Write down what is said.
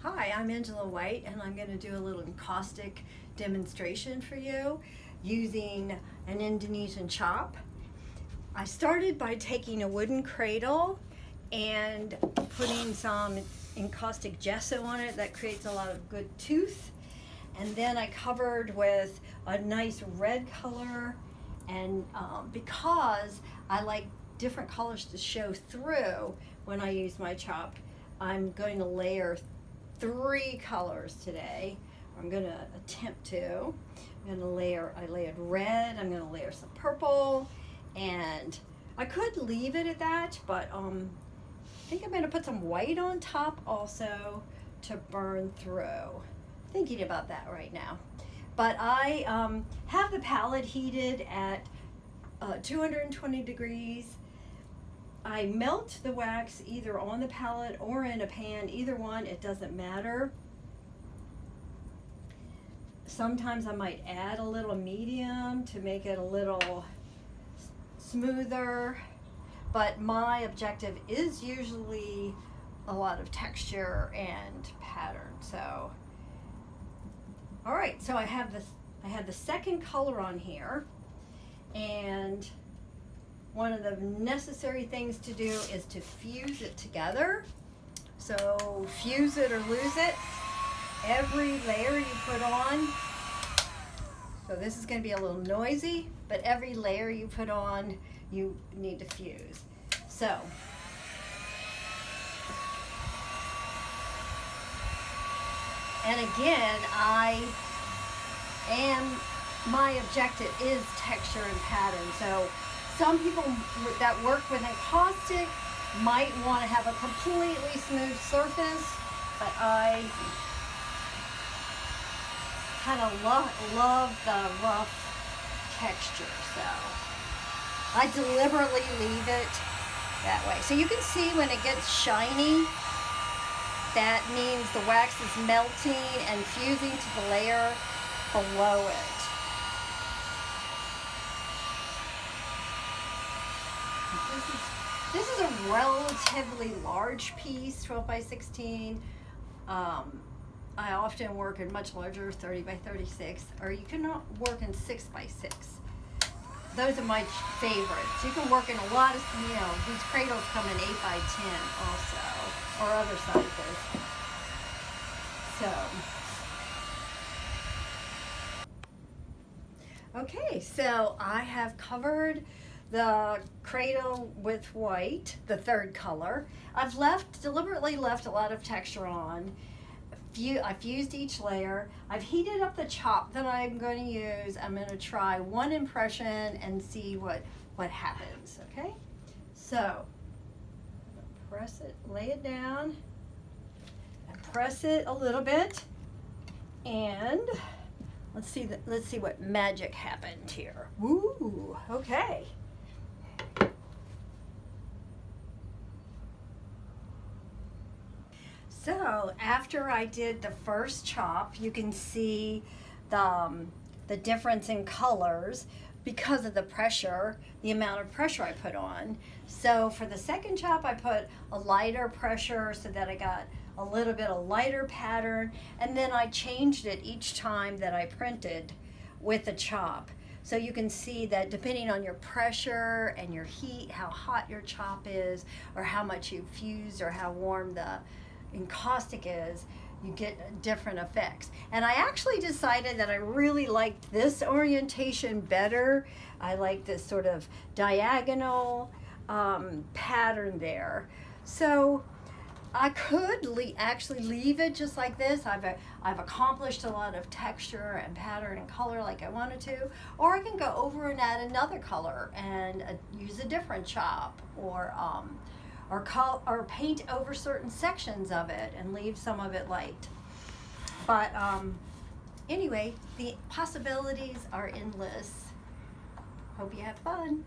Hi, I'm Angela White, and I'm going to do a little encaustic demonstration for you using an Indonesian chop. I started by taking a wooden cradle and putting some encaustic gesso on it that creates a lot of good tooth. And then I covered with a nice red color, and because I like different colors to show through when I use my chop, I'm going to layer 3 colors today. I'm going to attempt to. I'm going to I layered red, I'm going to layer some purple, and I could leave it at that, but I think I'm going to put some white on top also to burn through. Thinking about that right now. But I have the palette heated at 220 degrees. I melt the wax either on the palette or in a pan, either one, it doesn't matter. Sometimes I might add a little medium to make it a little smoother, but my objective is usually a lot of texture and pattern. So, all right, so I have the second color on here, and one of the necessary things to do is to fuse it together. So fuse it or lose it. Every layer you put on, so this is going to be a little noisy, but every layer you put on, you need to fuse. So, and again, my objective is texture and pattern. So some people that work with encaustic might want to have a completely smooth surface, but I kind of love the rough texture, so I deliberately leave it that way. So you can see when it gets shiny, that means the wax is melting and fusing to the layer below it. This is a relatively large piece, 12 by 16. I often work in much larger, 30 by 36, or you can work in 6 by 6. Those are my favorites. You can work in a lot of, these cradles come in 8 by 10 also, or other sizes. So, okay, so I have covered the cradle with white, the third color. I've deliberately left a lot of texture on. I fused each layer. I've heated up the chop that I'm going to use. I'm going to try one impression and see what happens, okay? So, press it, lay it down, and press it a little bit, and let's see what magic happened here. Woo, okay. So after I did the first chop, you can see the difference in colors because of the pressure, the amount of pressure I put on. So for the second chop, I put a lighter pressure so that I got a little bit of lighter pattern, and then I changed it each time that I printed with the chop. So you can see that depending on your pressure and your heat, how hot your chop is, or how much you fused, or how warm the encaustic is, you get different effects. And I actually decided that I really liked this orientation better. I like this sort of diagonal pattern there. So I could actually leave it just like this. I've accomplished a lot of texture and pattern and color like I wanted to, or I can go over and add another color and use a different chop, or paint over certain sections of it and leave some of it light. But anyway, the possibilities are endless. Hope you have fun.